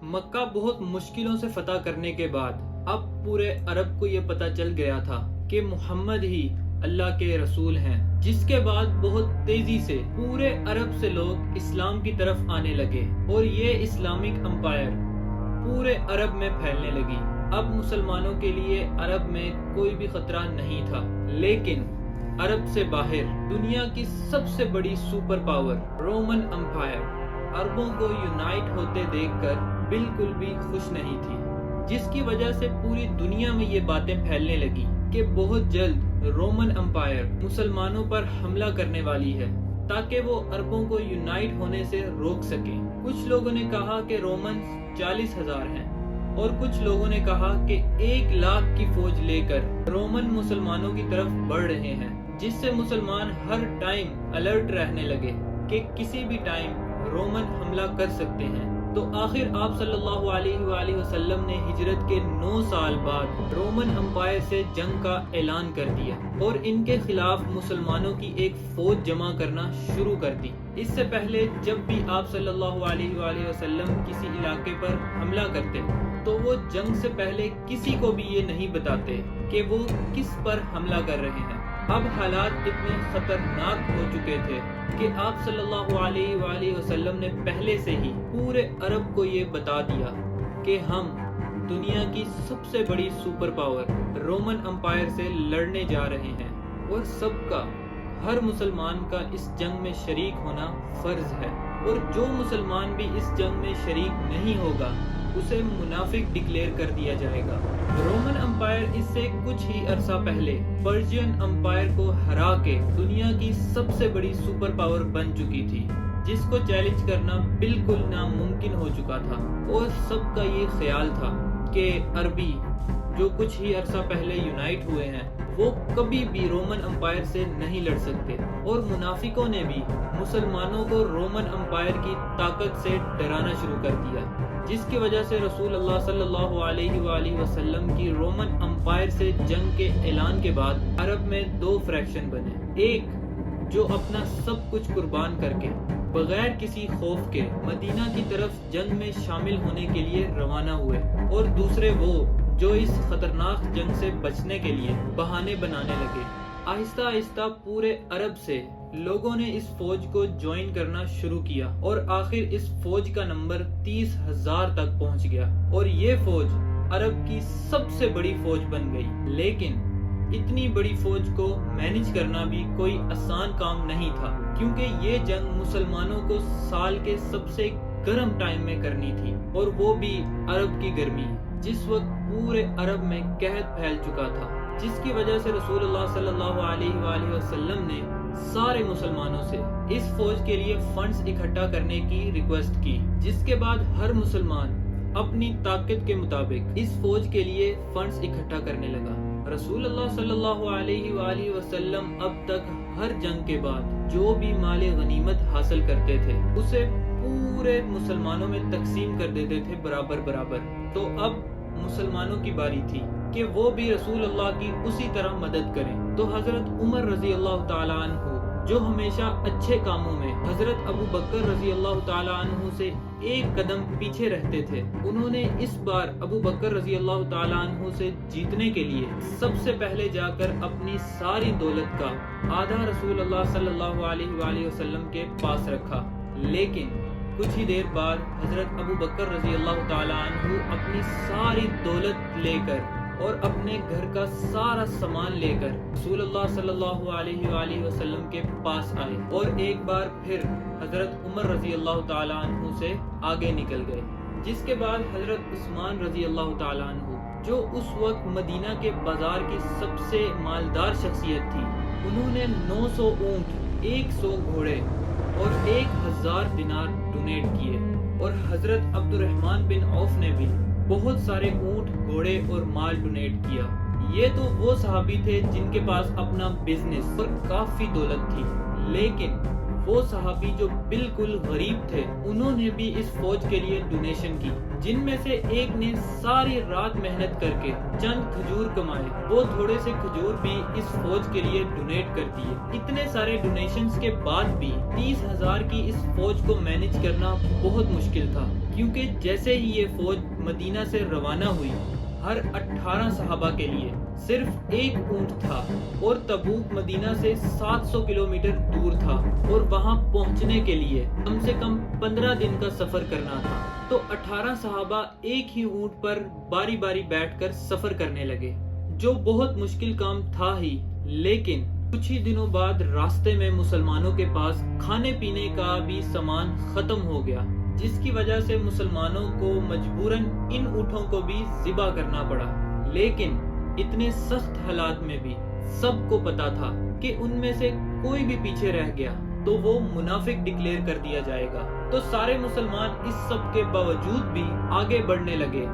مکہ بہت مشکلوں سے فتح کرنے کے بعد اب پورے عرب کو یہ پتہ چل گیا تھا کہ محمد ہی اللہ کے رسول ہیں، جس کے بعد بہت تیزی سے پورے عرب سے لوگ اسلام کی طرف آنے لگے اور یہ اسلامک امپائر پورے عرب میں پھیلنے لگی۔ اب مسلمانوں کے لیے عرب میں کوئی بھی خطرہ نہیں تھا، لیکن عرب سے باہر دنیا کی سب سے بڑی سپر پاور رومن امپائر عربوں کو یونائٹ ہوتے دیکھ کر بالکل بھی خوش نہیں تھی، جس کی وجہ سے پوری دنیا میں یہ باتیں پھیلنے لگی کہ بہت جلد رومن امپائر مسلمانوں پر حملہ کرنے والی ہے تاکہ وہ عربوں کو یونائٹ ہونے سے روک سکیں۔ کچھ لوگوں نے کہا کہ رومن 40,000 ہیں اور کچھ لوگوں نے کہا کہ 1,00,000 کی فوج لے کر رومن مسلمانوں کی طرف بڑھ رہے ہیں، جس سے مسلمان ہر ٹائم الرٹ رہنے لگے کہ کسی بھی ٹائم رومن حملہ کر سکتے ہیں۔ تو آخر آپ صلی اللہ علیہ وآلہ وسلم نے ہجرت کے 9 سال بعد رومن امپائر سے جنگ کا اعلان کر دیا اور ان کے خلاف مسلمانوں کی ایک فوج جمع کرنا شروع کر دی۔ اس سے پہلے جب بھی آپ صلی اللہ علیہ وآلہ وسلم کسی علاقے پر حملہ کرتے تو وہ جنگ سے پہلے کسی کو بھی یہ نہیں بتاتے کہ وہ کس پر حملہ کر رہے ہیں۔ اب حالات اتنے خطرناک ہو چکے تھے کہ آپ صلی اللہ علیہ وآلہ وسلم نے پہلے سے ہی پورے عرب کو یہ بتا دیا کہ ہم دنیا کی سب سے بڑی سپر پاور رومن امپائر سے لڑنے جا رہے ہیں اور سب کا، ہر مسلمان کا اس جنگ میں شریک ہونا فرض ہے، اور جو مسلمان بھی اس جنگ میں شریک نہیں ہوگا اسے منافق ڈکلیئر کر دیا جائے گا۔ رومن امپائر اس سے کچھ ہی عرصہ پہلے پرشین امپائر کو ہرا کے دنیا کی سب سے بڑی سپر پاور بن چکی تھی، جس کو چیلنج کرنا بالکل ناممکن ہو چکا تھا، اور سب کا یہ خیال تھا کہ عربی جو کچھ ہی عرصہ پہلے یونائٹ ہوئے ہیں وہ کبھی بھی رومن امپائر سے نہیں لڑ سکتے، اور منافقوں نے بھی مسلمانوں کو رومن امپائر کی طاقت سے ڈرانا شروع کر دیا، جس کی وجہ سے رسول اللہ صلی اللہ علیہ وآلہ وسلم کی رومن امپائر سے جنگ کے اعلان کے بعد عرب میں 2 فریکشن بنے، ایک جو اپنا سب کچھ قربان کر کے بغیر کسی خوف کے مدینہ کی طرف جنگ میں شامل ہونے کے لیے روانہ ہوئے، اور دوسرے وہ جو اس خطرناک جنگ سے بچنے کے لیے بہانے بنانے لگے۔ آہستہ آہستہ پورے عرب سے لوگوں نے اس فوج کو جوائن کرنا شروع کیا، اور آخر اس فوج کا نمبر 30,000 تک پہنچ گیا، اور یہ فوج عرب کی سب سے بڑی فوج بن گئی۔ لیکن اتنی بڑی فوج کو مینج کرنا بھی کوئی آسان کام نہیں تھا، کیونکہ یہ جنگ مسلمانوں کو سال کے سب سے گرم ٹائم میں کرنی تھی، اور وہ بھی عرب کی گرمی، جس وقت پورے عرب میں قحط پھیل چکا تھا، جس کی وجہ سے رسول اللہ صلی اللہ علیہ وآلہ وسلم نے سارے مسلمانوں سے اس فوج کے لیے فنڈز اکٹھا کرنے کی ریکویسٹ کی، جس کے بعد ہر مسلمان اپنی طاقت کے مطابق اس فوج کے لیے فنڈز اکٹھا کرنے لگا۔ رسول اللہ صلی اللہ علیہ وآلہ وسلم اب تک ہر جنگ کے بعد جو بھی مال غنیمت حاصل کرتے تھے اسے پورے مسلمانوں میں تقسیم کر دیتے تھے برابر برابر۔ تو اب مسلمانوں کی باری تھی کہ وہ بھی رسول اللہ کی اسی طرح مدد کریں۔ تو حضرت عمر رضی اللہ تعالیٰ عنہ جو ہمیشہ اچھے کاموں میں حضرت ابو بکر رضی اللہ تعالیٰ عنہ سے ایک قدم پیچھے رہتے تھے، انہوں نے اس بار ابو بکر رضی اللہ تعالیٰ عنہ سے جیتنے کے لیے سب سے پہلے جا کر اپنی ساری دولت کا آدھا رسول اللہ صلی اللہ علیہ وآلہ وسلم کے پاس رکھا۔ لیکن کچھ ہی دیر بعد حضرت ابو بکر رضی اللہ تعالیٰ عنہ اپنی ساری دولت لے کر اور اپنے گھر کا سارا سامان لے کر رسول اللہ صلی اللہ علیہ وآلہ وسلم کے پاس آئے، اور ایک بار پھر حضرت عمر رضی اللہ تعالیٰ عنہ سے آگے نکل گئے، جس کے بعد حضرت عثمان رضی اللہ تعالیٰ عنہ جو اس وقت مدینہ کے بازار کی سب سے مالدار شخصیت تھی، انہوں نے 900 اونٹ، 100 گھوڑے اور 1000 دینار ڈونیٹ کیے، اور حضرت عبد الرحمن بن عوف نے بھی بہت سارے اونٹ، گھوڑے اور مال ڈونیٹ کیا۔ یہ تو وہ صحابی تھے جن کے پاس اپنا بزنس اور کافی دولت تھی، لیکن وہ صحابی جو بالکل غریب تھے انہوں نے بھی اس فوج کے لیے ڈونیشن کی، جن میں سے ایک نے ساری رات محنت کر کے چند کھجور کمائے، وہ تھوڑے سے کھجور بھی اس فوج کے لیے ڈونیٹ کر دیے۔ اتنے سارے ڈونیشنز کے بعد بھی 30,000 کی اس فوج کو مینج کرنا بہت مشکل تھا، کیونکہ جیسے ہی یہ فوج مدینہ سے روانہ ہوئی، ہر 18 صحابہ کے لیے صرف ایک اونٹ تھا، اور تبوک مدینہ سے 700 کلومیٹر دور تھا، اور وہاں پہنچنے کے لیے کم سے کم 15 دن کا سفر کرنا تھا۔ تو 18 صحابہ ایک ہی اونٹ پر باری باری بیٹھ کر سفر کرنے لگے، جو بہت مشکل کام تھا ہی، لیکن کچھ ہی دنوں بعد راستے میں مسلمانوں کے پاس کھانے پینے کا بھی سامان ختم ہو گیا، جس کی وجہ سے مسلمانوں کو مجبوراً ان اونٹوں کو بھی ذبح کرنا پڑا۔ لیکن اتنے سخت حالات میں بھی سب کو پتا تھا کہ ان میں سے کوئی بھی پیچھے رہ گیا تو وہ منافق ڈکلیئر کر دیا جائے گا، تو سارے مسلمان اس سب کے باوجود بھی آگے بڑھنے لگے۔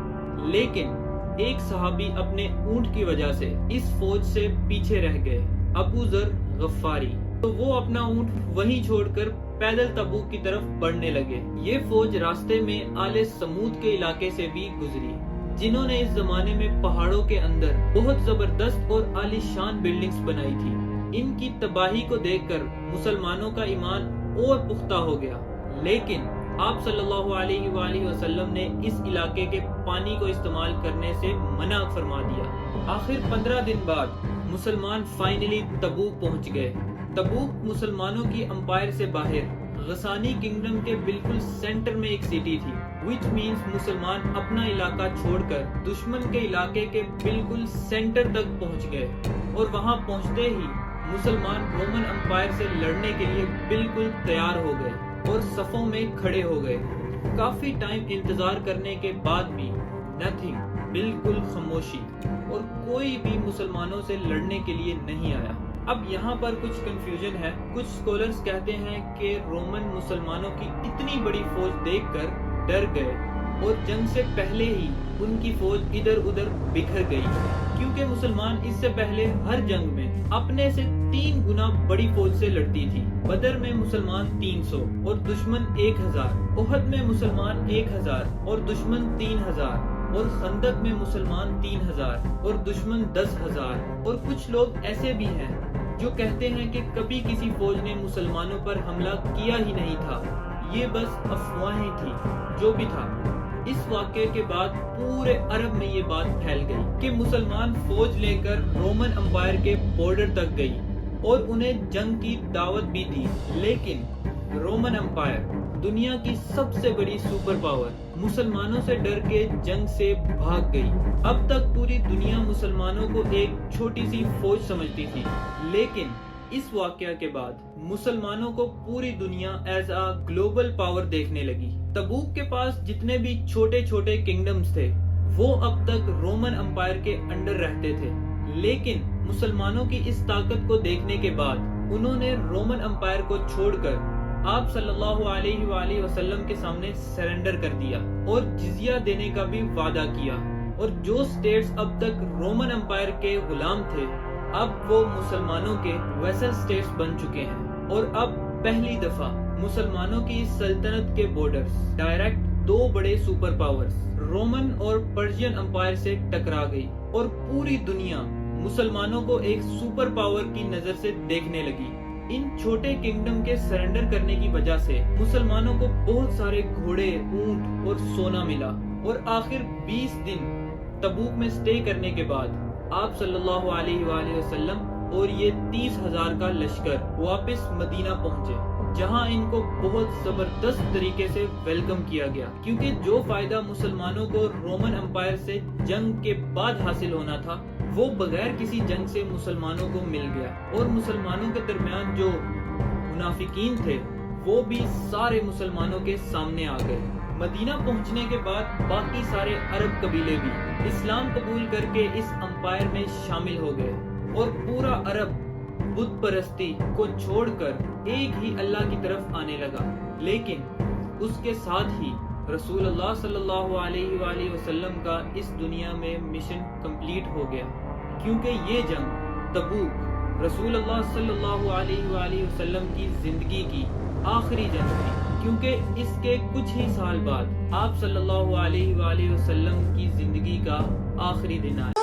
لیکن ایک صحابی اپنے اونٹ کی وجہ سے اس فوج سے پیچھے رہ گئے، ابو ذر غفاری، تو وہ اپنا اونٹ وہیں چھوڑ کر پیدل تبوک کی طرف بڑھنے لگے۔ یہ فوج راستے میں آل سمود کے علاقے سے بھی گزری، جنہوں نے اس زمانے میں پہاڑوں کے اندر بہت زبردست اور عالی شان بلڈنگز بنائی تھی۔ ان کی تباہی کو دیکھ کر مسلمانوں کا ایمان اور پختہ ہو گیا، لیکن آپ صلی اللہ علیہ وآلہ وسلم نے اس علاقے کے پانی کو استعمال کرنے سے منع فرما دیا۔ آخر 15 دن بعد مسلمان فائنلی تبوک پہنچ گئے۔ تبوک مسلمانوں کی امپائر سے باہر غسانی کنگڈم کے بالکل سینٹر میں ایک سٹی تھی، which means مسلمان اپنا علاقہ چھوڑ کر دشمن کے علاقے کے بالکل سینٹر تک پہنچ گئے، اور وہاں پہنچتے ہی مسلمان رومن امپائر سے لڑنے کے لیے بالکل تیار ہو گئے اور صفوں میں کھڑے ہو گئے۔ کافی ٹائم انتظار کرنے کے بعد بھی نتھنگ، بالکل خاموشی، اور کوئی بھی مسلمانوں سے لڑنے کے لیے نہیں آیا۔ اب یہاں پر کچھ کنفیوژن ہے۔ کچھ سکولرز کہتے ہیں کہ رومن مسلمانوں کی اتنی بڑی فوج دیکھ کر ڈر گئے، اور جنگ سے پہلے ہی ان کی فوج ادھر ادھر بکھر گئی، کیونکہ مسلمان اس سے پہلے ہر جنگ میں اپنے سے 3 گنا بڑی فوج سے لڑتی تھی۔ بدر میں مسلمان 300 اور دشمن 1000، احد میں مسلمان 1000 اور دشمن 3000، اور خندق میں مسلمان 3000 اور دشمن 10,000۔ اور کچھ لوگ ایسے بھی ہیں جو کہتے ہیں کہ کبھی کسی فوج نے مسلمانوں پر حملہ کیا ہی نہیں تھا، یہ بس افواہیں تھی۔ جو بھی تھا، اس واقعے کے بعد پورے عرب میں یہ بات پھیل گئی کہ مسلمان فوج لے کر رومن امپائر کے بارڈر تک گئی اور انہیں جنگ کی دعوت بھی دی، لیکن رومن امپائر، دنیا کی سب سے بڑی سپر پاور، مسلمانوں سے ڈر کے جنگ سے بھاگ گئی۔ اب تک پوری دنیا مسلمانوں کو ایک چھوٹی سی فوج سمجھتی تھی، لیکن اس واقعہ کے بعد مسلمانوں کو پوری دنیا ایز اے گلوبل پاور دیکھنے لگی۔ تبوک کے پاس جتنے بھی چھوٹے چھوٹے کنگڈمز تھے وہ اب تک رومن امپائر کے انڈر رہتے تھے، لیکن مسلمانوں کی اس طاقت کو دیکھنے کے بعد انہوں نے رومن امپائر کو چھوڑ کر آپ صلی اللہ علیہ وآلہ وسلم کے سامنے سرنڈر کر دیا اور جزیہ دینے کا بھی وعدہ کیا، اور جو سٹیٹس اب تک رومن امپائر کے غلام تھے اب وہ مسلمانوں کے ویسل سٹیٹس بن چکے ہیں، اور اب پہلی دفعہ مسلمانوں کی سلطنت کے بارڈرز ڈائریکٹ 2 بڑے سپر پاورز رومن اور پرشین امپائر سے ٹکرا گئی، اور پوری دنیا مسلمانوں کو ایک سپر پاور کی نظر سے دیکھنے لگی۔ ان چھوٹے کنگڈم کے سرنڈر کرنے کی وجہ سے مسلمانوں کو بہت سارے گھوڑے، اونٹ اور سونا ملا، اور آخر 20 دن تبوک میں سٹے کرنے کے بعد آپ صلی اللہ علیہ وآلہ وسلم اور یہ 30,000 کا لشکر واپس مدینہ پہنچے، جہاں ان کو بہت زبردست طریقے سے ویلکم کیا گیا، کیونکہ جو فائدہ مسلمانوں کو رومن امپائر سے جنگ کے بعد حاصل ہونا تھا وہ بغیر کسی جنگ سے مسلمانوں کو مل گیا، اور مسلمانوں کے درمیان جو منافقین تھے وہ بھی سارے مسلمانوں کے سامنے آ گئے۔ مدینہ پہنچنے کے بعد باقی سارے عرب قبیلے بھی اسلام قبول کر کے اس امپائر میں شامل ہو گئے، اور پورا عرب بت پرستی کو چھوڑ کر ایک ہی اللہ کی طرف آنے لگا۔ لیکن اس کے ساتھ ہی رسول اللہ صلی اللہ علیہ وآلہ وسلم کا اس دنیا میں مشن کمپلیٹ ہو گیا، کیونکہ یہ جنگ تبوک رسول اللہ صلی اللہ علیہ وآلہ وسلم کی زندگی کی آخری جنگ تھی، کیونکہ اس کے کچھ ہی سال بعد آپ صلی اللہ علیہ وآلہ وسلم کی زندگی کا آخری دن آیا۔